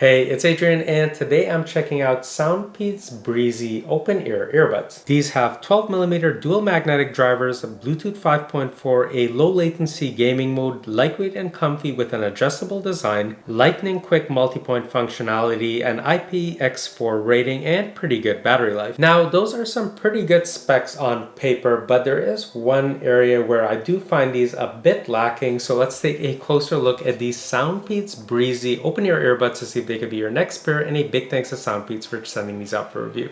Hey, it's Adrian, and today I'm checking out SoundPeats Breezy open-ear earbuds. These have 12mm dual magnetic drivers, Bluetooth 5.4, a low latency gaming mode, lightweight and comfy with an adjustable design, lightning quick multipoint functionality, an IPX4 rating, and pretty good battery life. Now, those are some pretty good specs on paper, but there is one area where I do find these a bit lacking, so let's take a closer look at these SoundPeats Breezy open-ear earbuds to see if they could be your next pair, and a big thanks to SoundPeats for sending these out for review.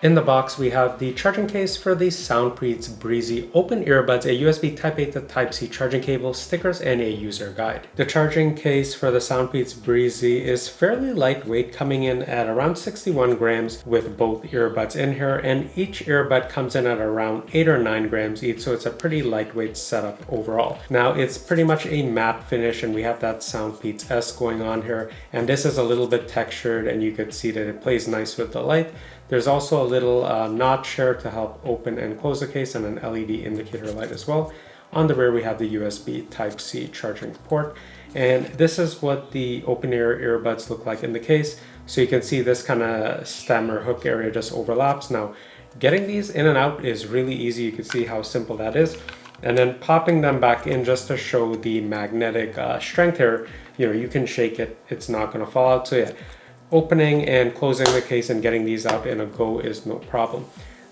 In the box, we have the charging case for the SoundPeats Breezy open earbuds, a USB Type-A to Type-C charging cable, stickers, and a user guide. The charging case for the SoundPeats Breezy is fairly lightweight, coming in at around 61 grams with both earbuds in here, and each earbud comes in at around 8 or 9 grams each, so it's a pretty lightweight setup overall. Now, it's pretty much a matte finish, and we have that SoundPeats S going on here, and this is a little bit textured, and you could see that it plays nice with the light. There's also a little notch here to help open and close the case, and an LED indicator light as well. On the rear, we have the USB Type-C charging port. And this is what the open-ear earbuds look like in the case. So you can see this kind of stem or hook area just overlaps. Now, getting these in and out is really easy. You can see how simple that is. And then popping them back in just to show the magnetic strength here, you can shake it. It's not going to fall out. So yeah. Opening and closing the case and getting these out in a go is no problem.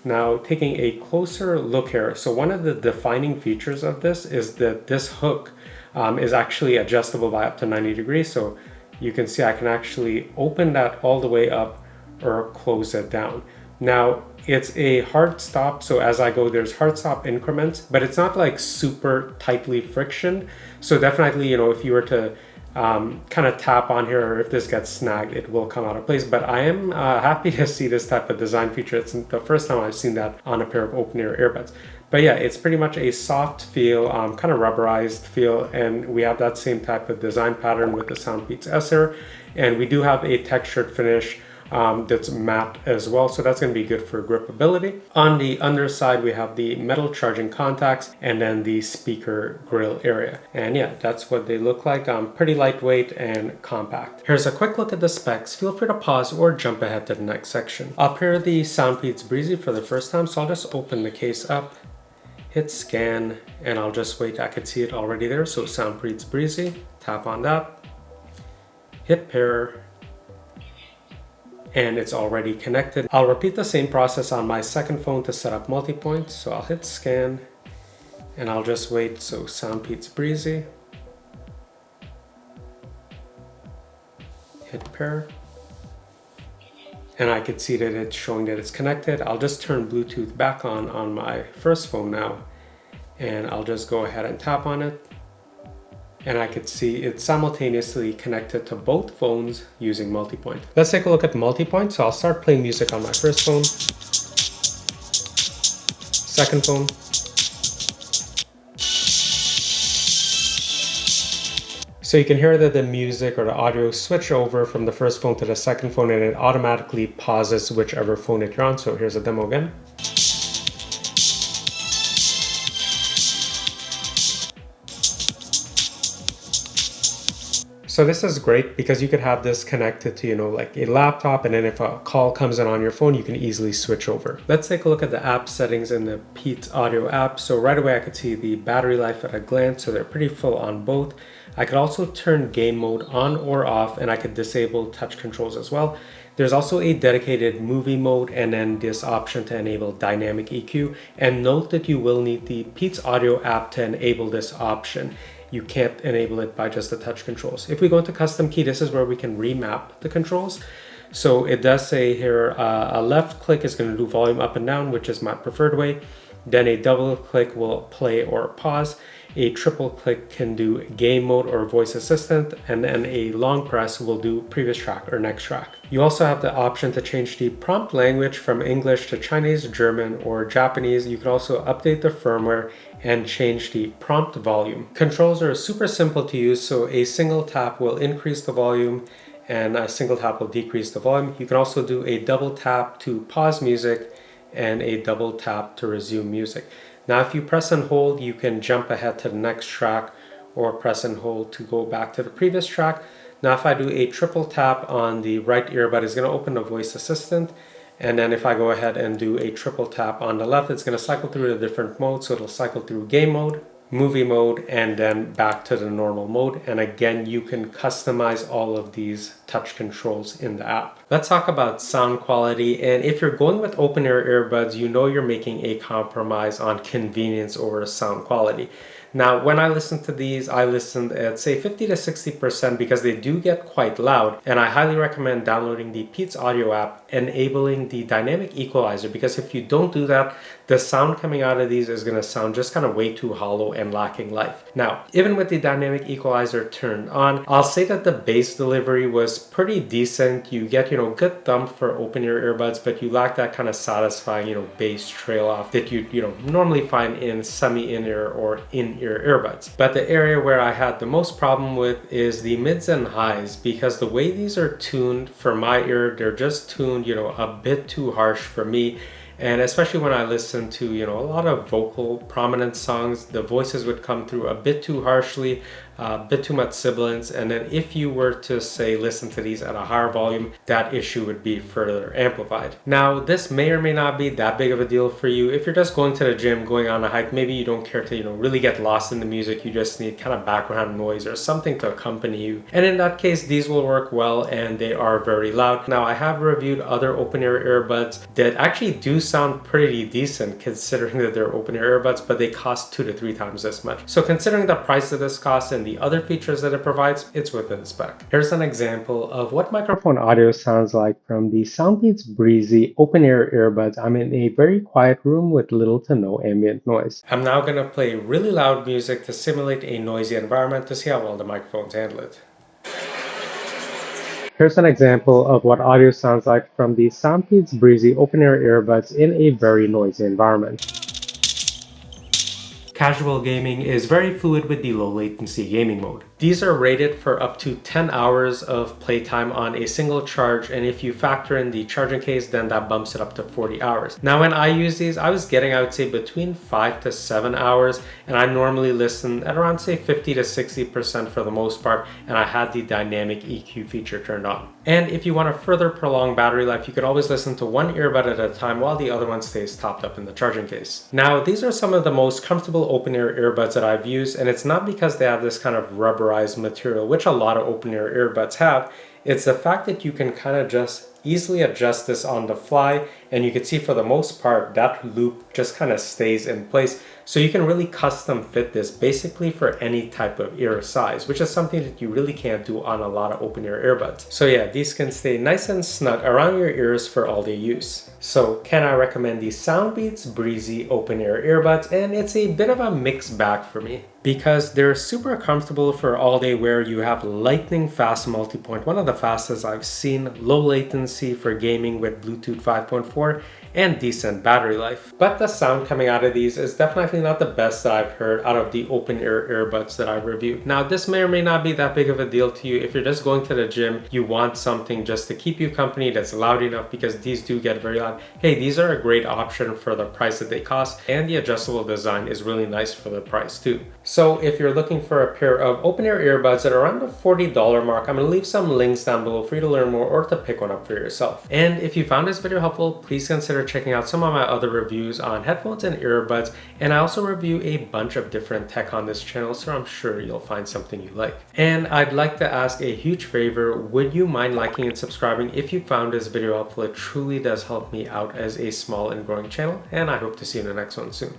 Now, taking a closer look here, so one of the defining features of this is that this hook is actually adjustable by up to 90 degrees. So you can see I can actually open that all the way up or close it down. Now, it's a hard stop, so as I go, there's hard stop increments, but it's not like super tightly frictioned. So definitely, if you were to kind of tap on here, or if this gets snagged, it will come out of place. But I am happy to see this type of design feature. It's the first time I've seen that on a pair of open-ear earbuds. But yeah, it's pretty much a soft feel, kind of rubberized feel, and we have that same type of design pattern with the SoundPeats S here. And we do have a textured finish that's matte as well, so that's going to be good for gripability. On the underside, we have the metal charging contacts and then the speaker grill area. And yeah, that's what they look like. Pretty lightweight and compact. Here's a quick look at the specs. Feel free to pause or jump ahead to the next section. I'll pair the SoundPeats Breezy for the first time, so I'll just open the case up, hit scan, and I'll just wait. I could see it already there, so SoundPeats Breezy, tap on that, hit pair, and it's already connected. I'll repeat the same process on my second phone to set up Multipoint. So I'll hit scan and I'll just wait. So SoundPeats Breezy, hit pair, and I can see that it's showing that it's connected. I'll just turn Bluetooth back on my first phone now, and I'll just go ahead and tap on it. And I could see it's simultaneously connected to both phones using Multipoint. Let's take a look at Multipoint. So I'll start playing music on my first phone, second phone, so you can hear that the music or the audio switch over from the first phone to the second phone, and it automatically pauses whichever phone that you're on. So here's a demo again. So this is great because you could have this connected to, like a laptop, and then if a call comes in on your phone, you can easily switch over. Let's take a look at the app settings in the Peats Audio app. So right away I could see the battery life at a glance, so they're pretty full on both. I could also turn game mode on or off, and I could disable touch controls as well. There's also a dedicated movie mode, and then this option to enable dynamic EQ. And note that you will need the Peats Audio app to enable this option. You can't enable it by just the touch controls. If we go into custom key, this is where we can remap the controls. So it does say here, a left click is going to do volume up and down, which is my preferred way. Then a double click will play or pause. A triple click can do game mode or voice assistant, and then a long press will do previous track or next track. You also have the option to change the prompt language from English to Chinese, German, or Japanese. You can also update the firmware and change the prompt volume. Controls are super simple to use, so a single tap will increase the volume and a single tap will decrease the volume. You can also do a double tap to pause music and a double tap to resume music. Now, if you press and hold, you can jump ahead to the next track, or press and hold to go back to the previous track. Now if I do a triple tap on the right earbud, it's going to open the voice assistant. And then if I go ahead and do a triple tap on the left, it's going to cycle through the different modes. So it'll cycle through game mode, movie mode, and then back to the normal mode. And again, you can customize all of these touch controls in the app. Let's talk about sound quality. And if you're going with open ear earbuds, you know you're making a compromise on convenience over sound quality. Now, when I listen to these, I listen at say 50 to 60% because they do get quite loud. And I highly recommend downloading the Peats Audio app, enabling the dynamic equalizer, because if you don't do that, the sound coming out of these is going to sound just kind of way too hollow and lacking life. Now, even with the dynamic equalizer turned on, I'll say that the bass delivery was pretty decent. You get, good thump for open ear earbuds, but you lack that kind of satisfying, bass trail off that you normally find in semi-in-ear or in-ear earbuds. But the area where I had the most problem with is the mids and highs, because the way these are tuned for my ear, they're just tuned, a bit too harsh for me. And especially when I listen to, a lot of vocal prominent songs, the voices would come through a bit too harshly, a bit too much sibilance. And then if you were to say, listen to these at a higher volume, that issue would be further amplified. Now, this may or may not be that big of a deal for you. If you're just going to the gym, going on a hike, maybe you don't care to, really get lost in the music. You just need kind of background noise or something to accompany you. And in that case, these will work well, and they are very loud. Now, I have reviewed other open ear earbuds that actually do sound pretty decent considering that they're open ear earbuds, but they cost 2 to 3 times as much. So considering the price of this cost and the other features that it provides, it's within spec. Here's an example of what microphone audio sounds like from the SoundPeats Breezy open ear earbuds. I'm in a very quiet room with little to no ambient noise. I'm now going to play really loud music to simulate a noisy environment to see how well the microphones handle it. Here's an example of what audio sounds like from the SoundPeats Breezy open ear earbuds in a very noisy environment. Casual gaming is very fluid with the low latency gaming mode. These are rated for up to 10 hours of playtime on a single charge, and if you factor in the charging case, then that bumps it up to 40 hours. Now when I use these, I was getting, I would say, between 5 to 7 hours, and I normally listen at around say 50 to 60% for the most part, and I had the dynamic EQ feature turned on. And if you want to further prolong battery life, you could always listen to one earbud at a time while the other one stays topped up in the charging case. Now, these are some of the most comfortable open ear earbuds that I've used, and it's not because they have this kind of rubberized material, which a lot of open ear earbuds have. It's the fact that you can kind of just easily adjust this on the fly, and you can see for the most part that loop just kind of stays in place. So you can really custom fit this basically for any type of ear size, which is something that you really can't do on a lot of open ear earbuds. So yeah, these can stay nice and snug around your ears for all day use. So can I recommend the SoundPeats Breezy open ear earbuds? And it's a bit of a mixed bag for me, because they're super comfortable for all day wear. You have lightning fast multipoint, one of the fastest I've seen, low latency for gaming with Bluetooth 5.4, and decent battery life. But the sound coming out of these is definitely not the best that I've heard out of the open ear earbuds that I've reviewed. Now, this may or may not be that big of a deal to you. If you're just going to the gym, you want something just to keep you company that's loud enough, because these do get very loud. Hey, these are a great option for the price that they cost, and the adjustable design is really nice for the price too. So if you're looking for a pair of open ear earbuds at around the $40 mark, I'm going to leave some links down below for you to learn more or to pick one up for yourself. And if you found this video helpful, please consider checking out some of my other reviews on headphones and earbuds. And I also review a bunch of different tech on this channel, so I'm sure you'll find something you like. And I'd like to ask a huge favor. Would you mind liking and subscribing if you found this video helpful? It truly does help me out as a small and growing channel, and I hope to see you in the next one soon.